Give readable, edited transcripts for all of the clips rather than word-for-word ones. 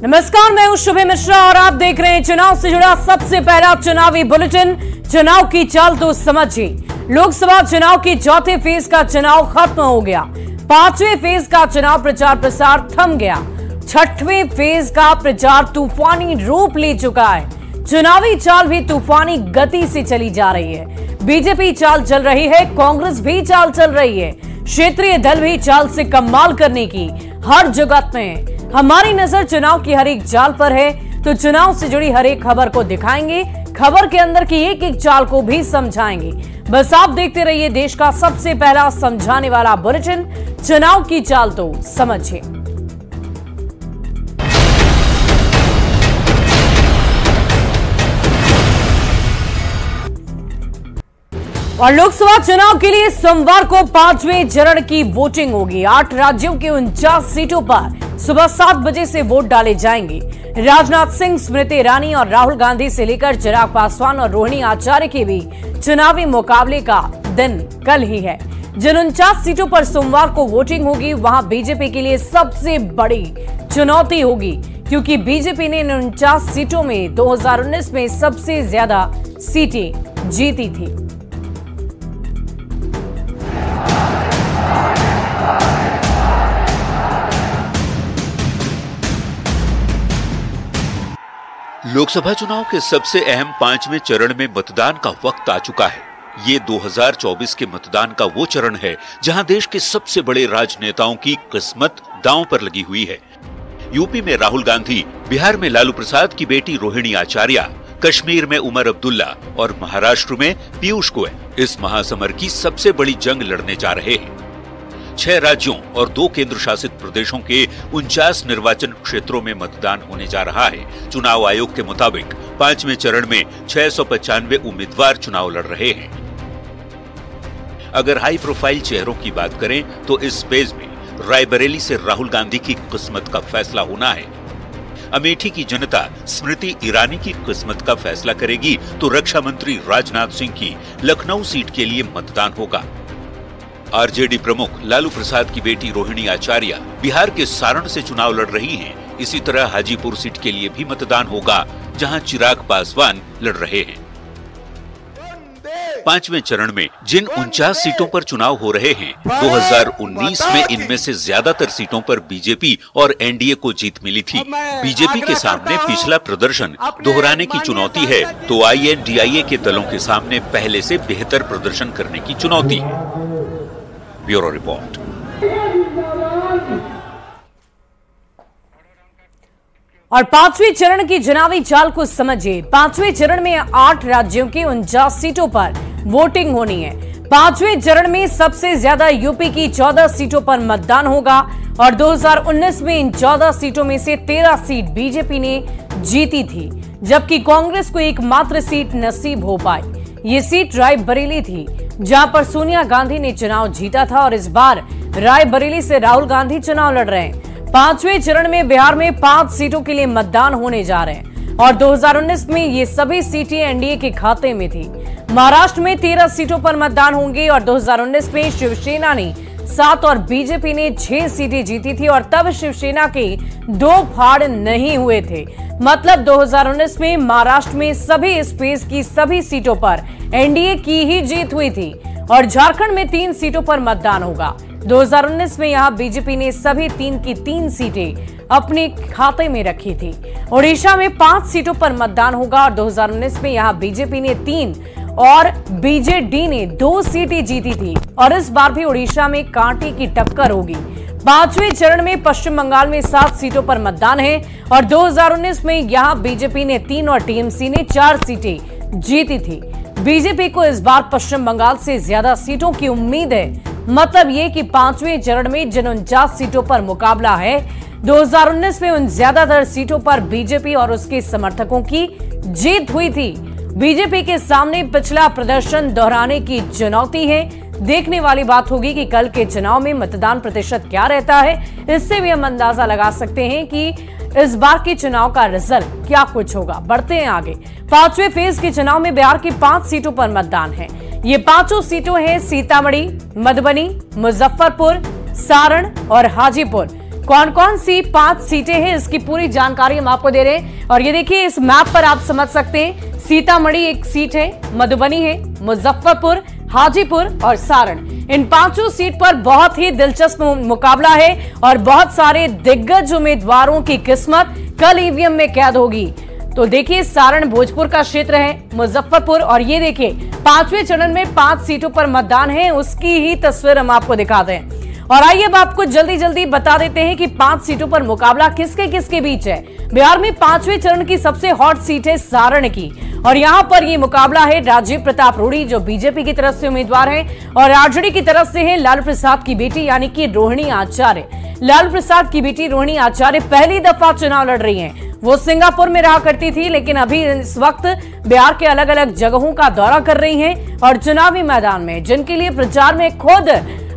नमस्कार, मैं हूं शुभे मिश्रा और आप देख रहे हैं चुनाव से जुड़ा सबसे पहला चुनावी बुलेटिन। चुनाव की चाल तो समझिए। लोकसभा चुनाव के चौथे फेज का चुनाव खत्म हो गया। पांचवें फेज का चुनाव प्रचार प्रसार थम गया। छठवें फेज का प्रचार तूफानी रूप ले चुका है। चुनावी चाल भी तूफानी गति से चली जा रही है। बीजेपी चाल चल रही है, कांग्रेस भी चाल चल रही है, क्षेत्रीय दल भी चाल से कमाल करने की हर जगत में। हमारी नजर चुनाव की हर एक चाल पर है, तो चुनाव से जुड़ी हर एक खबर को दिखाएंगे, खबर के अंदर की एक एक चाल को भी समझाएंगे। बस आप देखते रहिए देश का सबसे पहला समझाने वाला बुलेटिन, चुनाव की चाल तो समझिए। और लोकसभा चुनाव के लिए सोमवार को पांचवें चरण की वोटिंग होगी। 8 राज्यों के 49 सीटों पर सुबह 7 बजे से वोट डाले जाएंगे। राजनाथ सिंह, स्मृति ईरानी और राहुल गांधी से लेकर चिराग पासवान और रोहिणी आचार्य के भी चुनावी मुकाबले का दिन कल ही है। जिन 49 सीटों पर सोमवार को वोटिंग होगी, वहां बीजेपी के लिए सबसे बड़ी चुनौती होगी, क्योंकि बीजेपी ने इन 49 सीटों में 2019 में सबसे ज्यादा सीटें जीती थी। लोकसभा चुनाव के सबसे अहम पांचवें चरण में मतदान का वक्त आ चुका है। ये 2024 के मतदान का वो चरण है जहां देश के सबसे बड़े राजनेताओं की किस्मत दांव पर लगी हुई है। यूपी में राहुल गांधी, बिहार में लालू प्रसाद की बेटी रोहिणी आचार्य, कश्मीर में उमर अब्दुल्ला और महाराष्ट्र में पीयूष गोयल इस महासमर की सबसे बड़ी जंग लड़ने जा रहे हैं। 6 राज्यों और 2 केंद्र शासित प्रदेशों के 49 निर्वाचन क्षेत्रों में मतदान होने जा रहा है। चुनाव आयोग के मुताबिक पांचवें चरण में 695 उम्मीदवार चुनाव लड़ रहे हैं। अगर हाई प्रोफाइल चेहरों की बात करें तो इस फेज में रायबरेली से राहुल गांधी की किस्मत का फैसला होना है। अमेठी की जनता स्मृति ईरानी की किस्मत का फैसला करेगी, तो रक्षा मंत्री राजनाथ सिंह की लखनऊ सीट के लिए मतदान होगा। आरजेडी प्रमुख लालू प्रसाद की बेटी रोहिणी आचार्य बिहार के सारण से चुनाव लड़ रही हैं। इसी तरह हाजीपुर सीट के लिए भी मतदान होगा, जहां चिराग पासवान लड़ रहे हैं। पांचवें चरण में जिन 49 सीटों पर चुनाव हो रहे हैं, 2019 में इनमें से ज्यादातर सीटों पर बीजेपी और एनडीए को जीत मिली थी। बीजेपी के सामने पिछला प्रदर्शन दोहराने की चुनौती है, तो आईएनडीआईए के दलों के सामने पहले से बेहतर प्रदर्शन करने की चुनौती है। Bureau report. और पांचवें चरण की चुनावी चाल को समझिए। पांचवें चरण में 8 राज्यों की 49 सीटों पर वोटिंग होनी है। पांचवें चरण में सबसे ज्यादा यूपी की 14 सीटों पर मतदान होगा और 2019 में इन 14 सीटों में से 13 सीट बीजेपी ने जीती थी, जबकि कांग्रेस को एकमात्र सीट नसीब हो पाई। ये सीट रायबरेली थी, जहां पर सोनिया गांधी ने चुनाव जीता था और इस बार रायबरेली से राहुल गांधी चुनाव लड़ रहे हैं। पांचवें चरण में बिहार में 5 सीटों के लिए मतदान होने जा रहे हैं और 2019 में ये सभी सीटें एनडीए के खाते में थी। महाराष्ट्र में 13 सीटों पर मतदान होंगे और 2019 में शिवसेना ने 7 और बीजेपी ने 6 सीटें जीती थी और तब शिवसेना के 2 फाड़ नहीं हुए थे। मतलब 2019 में महाराष्ट्र में सभी इस फेज की सभी सीटों पर एनडीए की ही जीत हुई थी और झारखंड में 3 सीटों पर मतदान होगा। 2019 में यहां बीजेपी ने सभी 3 की 3 सीटें अपने खाते में रखी थी। ओडिशा में 5 सीटों पर मतदान होगा और 2019 में यहां बीजेपी ने 3 और बीजेडी ने 2 सीटें जीती थी और इस बार भी ओडिशा में कांटे की टक्कर होगी। पांचवें चरण में पश्चिम बंगाल में 7 सीटों पर मतदान है और 2019 में यहां बीजेपी ने 3 और टीएमसी ने 4 सीटें जीती थी। बीजेपी को इस बार पश्चिम बंगाल से ज्यादा सीटों की उम्मीद है। मतलब ये कि पांचवें चरण में जिन 49 सीटों पर मुकाबला है, 2019 में उन ज्यादातर सीटों पर बीजेपी और उसके समर्थकों की जीत हुई थी। बीजेपी के सामने पिछला प्रदर्शन दोहराने की चुनौती है। देखने वाली बात होगी कि कल के चुनाव में मतदान प्रतिशत क्या रहता है। इससे भी हम अंदाजा लगा सकते हैं कि इस बार के चुनाव का रिजल्ट क्या कुछ होगा। बढ़ते हैं आगे। पांचवें फेज के चुनाव में बिहार की 5 सीटों पर मतदान है। ये 5 सीटों हैं सीतामढ़ी, मधुबनी, मुजफ्फरपुर, सारण और हाजीपुर। कौन कौन सी 5 सीटें हैं, इसकी पूरी जानकारी हम आपको दे रहे हैं। और ये देखिए, इस मैप पर आप समझ सकते हैं, सीतामढ़ी एक सीट है, मधुबनी है, मुजफ्फरपुर, हाजीपुर और सारण। इन 5 सीट पर बहुत ही दिलचस्प मुकाबला है और बहुत सारे दिग्गज उम्मीदवारों की किस्मत कल ईवीएम में कैद होगी। तो देखिए, सारण भोजपुर का क्षेत्र है, मुजफ्फरपुर, और ये देखिए 5वें चरण में 5 सीटों पर मतदान है, उसकी ही तस्वीर हम आपको दिखाते हैं। और आइए अब आपको जल्दी जल्दी बता देते हैं कि 5 सीटों पर मुकाबला किसके किसके बीच है। बिहार में 5वें चरण की सबसे हॉट सीट है सारण की, और यहां पर ये मुकाबला है राजीव प्रताप रूडी जो बीजेपी की तरफ से उम्मीदवार हैं, और आरजेडी की तरफ से है लालू प्रसाद की बेटी यानी कि रोहिणी आचार्य। लालू प्रसाद की बेटी रोहिणी आचार्य पहली दफा चुनाव लड़ रही हैं। वो सिंगापुर में रहा करती थी, लेकिन अभी इस वक्त बिहार के अलग अलग जगहों का दौरा कर रही हैं और चुनावी मैदान में, जिनके लिए प्रचार में खुद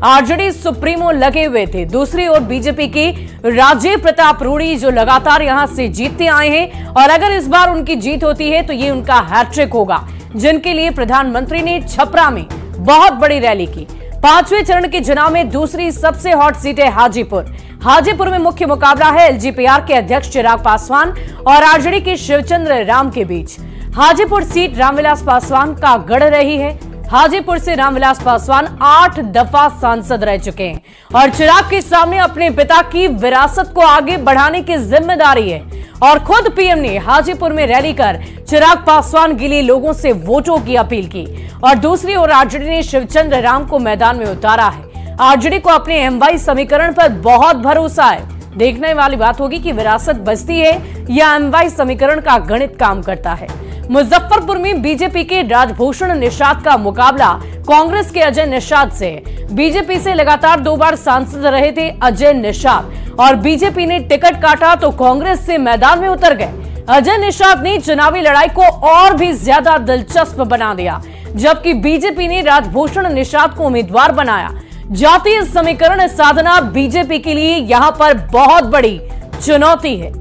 आरजेडी सुप्रीमो लगे हुए थे। दूसरी ओर बीजेपी की राजीव प्रताप रूडी जो लगातार यहां से जीतते आए हैं, और अगर इस बार उनकी जीत होती है तो ये उनका हैट्रिक होगा, जिनके लिए प्रधानमंत्री ने छपरा में बहुत बड़ी रैली की। 5वें चरण के चुनाव में दूसरी सबसे हॉट सीट है हाजीपुर। हाजीपुर में मुख्य मुकाबला है एलजेपीआर के अध्यक्ष चिराग पासवान और आरजेडी के शिवचंद्र राम के बीच। हाजीपुर सीट रामविलास पासवान का गढ़ रही है। हाजीपुर से रामविलास पासवान 8 दफा सांसद रह चुके हैं और चिराग के सामने अपने पिता की विरासत को आगे बढ़ाने की जिम्मेदारी है। और खुद पीएम ने हाजीपुर में रैली कर चिराग पासवान के लिए लोगों से वोटों की अपील की। और दूसरी ओर आरजेडी ने शिवचंद्र राम को मैदान में उतारा है। आरजेडी को अपने एमवाई समीकरण पर बहुत भरोसा है। देखने वाली बात होगी कि विरासत बचती है या एमवाई समीकरण का गणित काम करता है। मुजफ्फरपुर में बीजेपी के राजभूषण निषाद का मुकाबला कांग्रेस के अजय निषाद से। बीजेपी से लगातार 2 बार सांसद रहे थे अजय निषाद, और बीजेपी ने टिकट काटा तो कांग्रेस से मैदान में उतर गए। अजय निषाद ने चुनावी लड़ाई को और भी ज्यादा दिलचस्प बना दिया, जबकि बीजेपी ने राजभूषण निषाद को उम्मीदवार बनाया। जातीय समीकरण साधना बीजेपी के लिए यहां पर बहुत बड़ी चुनौती है।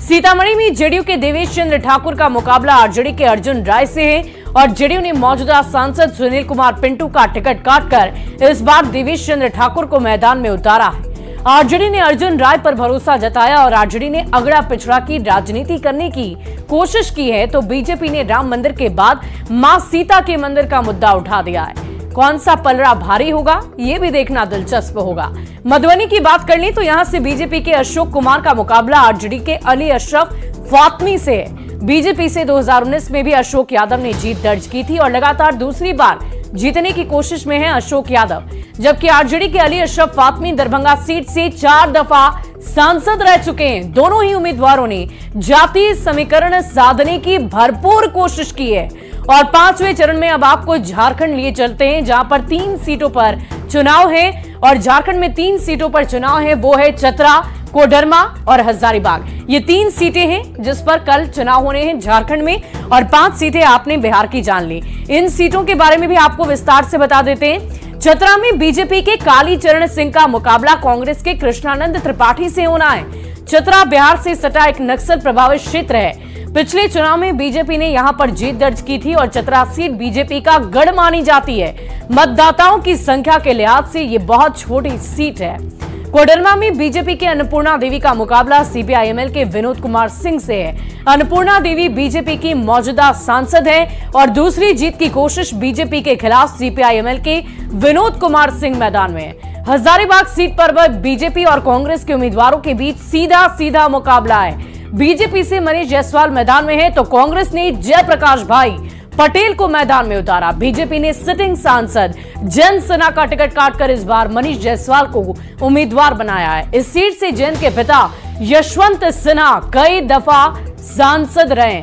सीतामढ़ी में जेडीयू के देवेश चंद्र ठाकुर का मुकाबला आरजेडी के अर्जुन राय से है, और जेडीयू ने मौजूदा सांसद सुनील कुमार पिंटू का टिकट काटकर इस बार देवेश चंद्र ठाकुर को मैदान में उतारा है। आरजेडी ने अर्जुन राय पर भरोसा जताया और आरजेडी ने अगड़ा पिछड़ा की राजनीति करने की कोशिश की है, तो बीजेपी ने राम मंदिर के बाद मां सीता के मंदिर का मुद्दा उठा दिया है। कौन सा पलड़ा भारी होगा, ये भी देखना दिलचस्प होगा। मधुबनी की बात कर ली तो यहां से बीजेपी के अशोक कुमार का मुकाबला आरजेडी के अली अशरफ फातमी से है। बीजेपी से 2019 में भी अशोक यादव ने जीत दर्ज की थी और लगातार दूसरी बार जीतने की कोशिश में है अशोक यादव, जबकि आरजेडी के अली अशरफ फातमी दरभंगा सीट से 4 दफा सांसद रह चुके हैं। दोनों ही उम्मीदवारों ने जातीय समीकरण साधने की भरपूर कोशिश की है। और 5वें चरण में अब आपको झारखंड लिए चलते हैं, जहां पर 3 सीटों पर चुनाव है, और झारखंड में 3 सीटों पर चुनाव है, वो है चतरा, कोडरमा और हजारीबाग। ये 3 सीटें हैं जिस पर कल चुनाव होने हैं झारखंड में, और 5 सीटें आपने बिहार की जान ली। इन सीटों के बारे में भी आपको विस्तार से बता देते हैं। चतरा में बीजेपी के कालीचरण सिंह का मुकाबला कांग्रेस के कृष्णानंद त्रिपाठी से होना है। चतरा बिहार से सटा एक नक्सल प्रभावित क्षेत्र है। पिछले चुनाव में बीजेपी ने यहां पर जीत दर्ज की थी और चतरा सीट बीजेपी का गढ़ मानी जाती है। मतदाताओं की संख्या के लिहाज से ये बहुत छोटी सीट है। कोडरमा में बीजेपी के अन्नपूर्णा देवी का मुकाबला सीपीआईएमएल के विनोद कुमार सिंह से है। अन्नपूर्णा देवी बीजेपी की मौजूदा सांसद है और दूसरी जीत की कोशिश बीजेपी के खिलाफ सीपीआईएमएल के विनोद कुमार सिंह मैदान में है। हजारीबाग सीट पर बीजेपी और कांग्रेस के उम्मीदवारों के बीच सीधा मुकाबला है। बीजेपी से मनीष जायसवाल मैदान में है तो कांग्रेस ने जयप्रकाश भाई पटेल को मैदान में उतारा। बीजेपी ने सिटिंग सांसद जैन सिन्हा का टिकट काटकर इस बार मनीष जायसवाल को उम्मीदवार बनाया है। इस सीट से जैन के पिता यशवंत सिन्हा कई दफा सांसद रहे।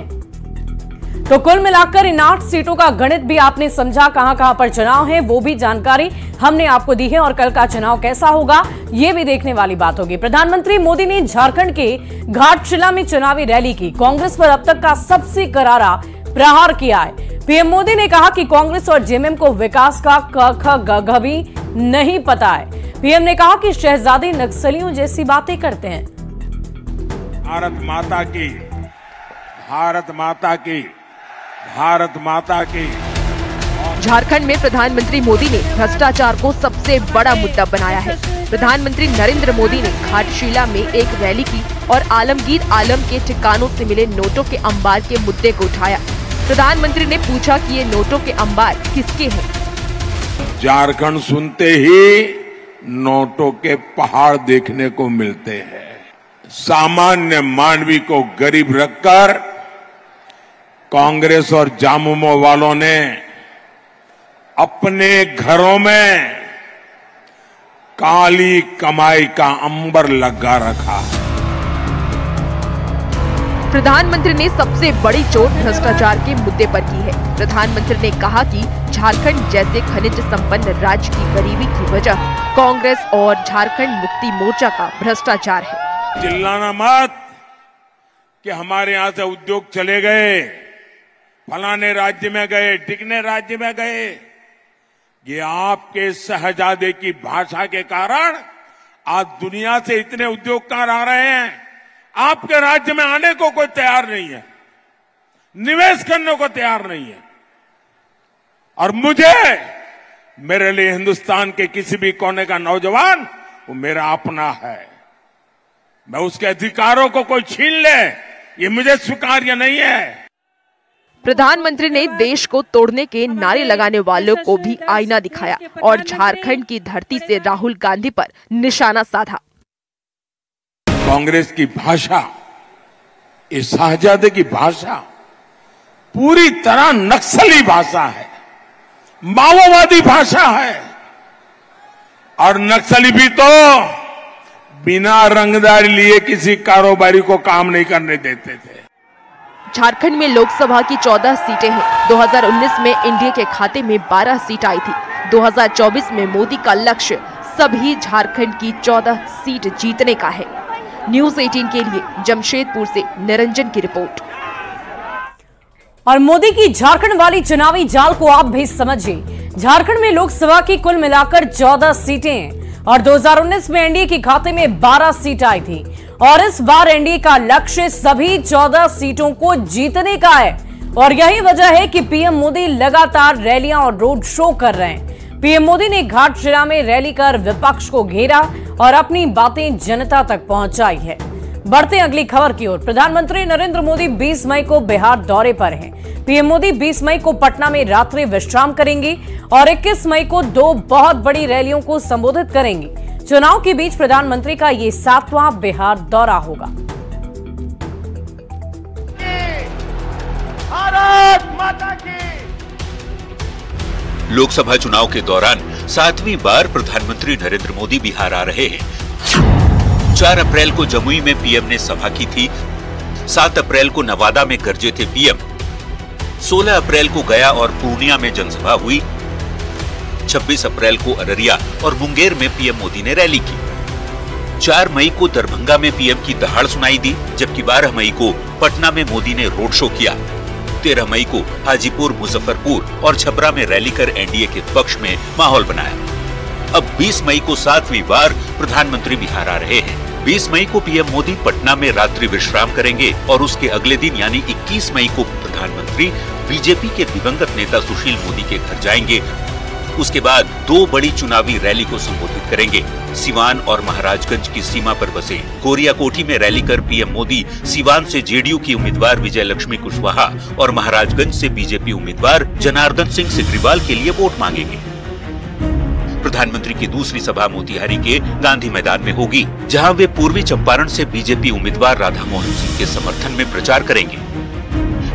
तो कुल मिलाकर इन 8 सीटों का गणित भी आपने समझा, कहां पर चुनाव है वो भी जानकारी हमने आपको दी है, और कल का चुनाव कैसा होगा ये भी देखने वाली बात होगी। प्रधानमंत्री मोदी ने झारखंड के घाटशिला में चुनावी रैली की। कांग्रेस पर अब तक का सबसे करारा प्रहार किया है। पीएम मोदी ने कहा कि कांग्रेस और जेएमएम को विकास का क ख ग घ भी नहीं पता है। पीएम ने कहा कि शहजादी नक्सलियों जैसी बातें करते हैं। भारत माता की, भारत माता की, भारत माता की। झारखंड में प्रधानमंत्री मोदी ने भ्रष्टाचार को सबसे बड़ा मुद्दा बनाया है। प्रधानमंत्री नरेंद्र मोदी ने घाटशिला में एक रैली की और आलमगीर आलम के ठिकानों से मिले नोटों के अंबार के मुद्दे को उठाया। प्रधानमंत्री ने पूछा कि ये नोटों के अंबार किसके हैं। झारखंड सुनते ही नोटों के पहाड़ देखने को मिलते हैं। सामान्य मानवी को गरीब रखकर कांग्रेस और झामुमो वालों ने अपने घरों में काली कमाई का अंबर लगा रखा है। प्रधानमंत्री ने सबसे बड़ी चोट भ्रष्टाचार के मुद्दे पर की है। प्रधानमंत्री ने कहा कि झारखंड जैसे खनिज संपन्न राज्य की गरीबी की वजह कांग्रेस और झारखंड मुक्ति मोर्चा का भ्रष्टाचार है। चिल्लाना मत कि हमारे यहाँ से उद्योग चले गए, फलाने राज्य में गए, टिकने राज्य में गए। ये आपके शहजादे की भाषा के कारण आज दुनिया से इतने उद्योगकार आ रहे हैं। आपके राज्य में आने को कोई तैयार नहीं है, निवेश करने को तैयार नहीं है। और मुझे, मेरे लिए हिंदुस्तान के किसी भी कोने का नौजवान वो मेरा अपना है। मैं उसके अधिकारों को कोई छीन ले, ये मुझे स्वीकार्य नहीं है। प्रधानमंत्री ने देश को तोड़ने के नारे लगाने वालों को भी आईना दिखाया और झारखंड की धरती से राहुल गांधी पर निशाना साधा। कांग्रेस की भाषा, इस शहजादे की भाषा पूरी तरह नक्सली भाषा है, माओवादी भाषा है। और नक्सली भी तो बिना रंगदारी लिए किसी कारोबारी को काम नहीं करने देते थे। झारखंड में लोकसभा की 14 सीटें हैं। 2019 में एनडीए के खाते में 12 सीट आई थी। 2024 में मोदी का लक्ष्य सभी झारखंड की 14 सीट जीतने का है। न्यूज़ 18 के लिए जमशेदपुर से निरंजन की रिपोर्ट। और मोदी की झारखंड वाली चुनावी जाल को आप भी समझिए। झारखंड में लोकसभा की कुल मिलाकर 14 सीटें हैं और 2019 में एनडीए के खाते में 12 सीट आई थी और इस बार एनडीए का लक्ष्य सभी 14 सीटों को जीतने का है। और यही वजह है कि पीएम मोदी लगातार रैलियां और रोड शो कर रहे हैं। पीएम मोदी ने घाटशिला में रैली कर विपक्ष को घेरा और अपनी बातें जनता तक पहुंचाई है। बढ़ते अगली खबर की ओर। प्रधानमंत्री नरेंद्र मोदी 20 मई को बिहार दौरे पर हैं। पीएम मोदी 20 मई को पटना में रात्रि विश्राम करेंगे और 21 मई को 2 बहुत बड़ी रैलियों को संबोधित करेंगे। चुनाव के बीच प्रधानमंत्री का ये 7वां बिहार दौरा होगा। भारत माता की। लोकसभा चुनाव के दौरान 7वीं बार प्रधानमंत्री नरेंद्र मोदी बिहार आ रहे हैं। 4 अप्रैल को जमुई में पीएम ने सभा की थी। 7 अप्रैल को नवादा में गरजे थे पीएम। 16 अप्रैल को गया और पूर्णिया में जनसभा हुई। 26 अप्रैल को अररिया और मुंगेर में पीएम मोदी ने रैली की। 4 मई को दरभंगा में पीएम की दहाड़ सुनाई दी, जबकि 12 मई को पटना में मोदी ने रोड शो किया। 13 मई को हाजीपुर, मुजफ्फरपुर और छपरा में रैली कर एनडीए के पक्ष में माहौल बनाया। अब 20 मई को 7वीं बार प्रधानमंत्री बिहार आ रहे हैं। 20 मई को पीएम मोदी पटना में रात्रि विश्राम करेंगे और उसके अगले दिन यानी 21 मई को प्रधानमंत्री बीजेपी के दिवंगत नेता सुशील मोदी के घर जाएंगे। उसके बाद 2 बड़ी चुनावी रैली को संबोधित करेंगे। सिवान और महाराजगंज की सीमा पर बसे गोरियाकोठी में रैली कर पीएम मोदी सिवान से जेडीयू की उम्मीदवार विजय लक्ष्मी कुशवाहा और महाराजगंज से बीजेपी उम्मीदवार जनार्दन सिंह सिग्रीवाल के लिए वोट मांगेंगे। प्रधानमंत्री की दूसरी सभा मोतिहारी के गांधी मैदान में होगी, जहां वे पूर्वी चंपारण से बीजेपी उम्मीदवार राधा मोहन सिंह के समर्थन में प्रचार करेंगे।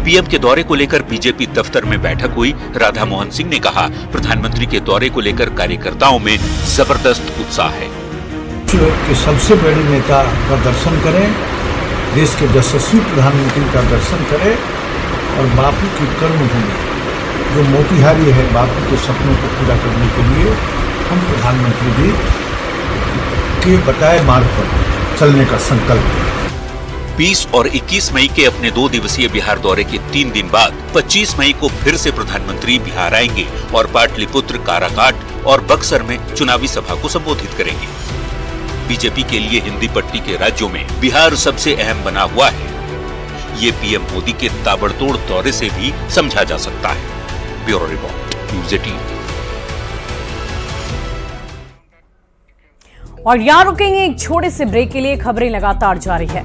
पीएम के दौरे को लेकर बीजेपी दफ्तर में बैठक हुई। राधा मोहन सिंह ने कहा, प्रधानमंत्री के दौरे को लेकर कार्यकर्ताओं में जबरदस्त उत्साह है। के सबसे बड़े नेता का दर्शन करें, देश के यशस्वी प्रधानमंत्री का दर्शन करें और बापू की कर्मभूमि जो मोतिहारी है, बापू के सपनों को पूरा करने के लिए हम प्रधानमंत्री जी के बताए मार्ग पर चलने का संकल्प करें। 20 और 21 मई के अपने 2 दिवसीय बिहार दौरे के 3 दिन बाद 25 मई को फिर से प्रधानमंत्री बिहार आएंगे और पाटलिपुत्र, काराकाट और बक्सर में चुनावी सभा को संबोधित करेंगे। बीजेपी के लिए हिंदी पट्टी के राज्यों में बिहार सबसे अहम बना हुआ है। ये पीएम मोदी के ताबड़तोड़ दौरे से भी समझा जा सकता है। Bureau report, news 18। और यहाँ रुकेंगे एक छोटे से ब्रेक के लिए। खबरें लगातार जारी है।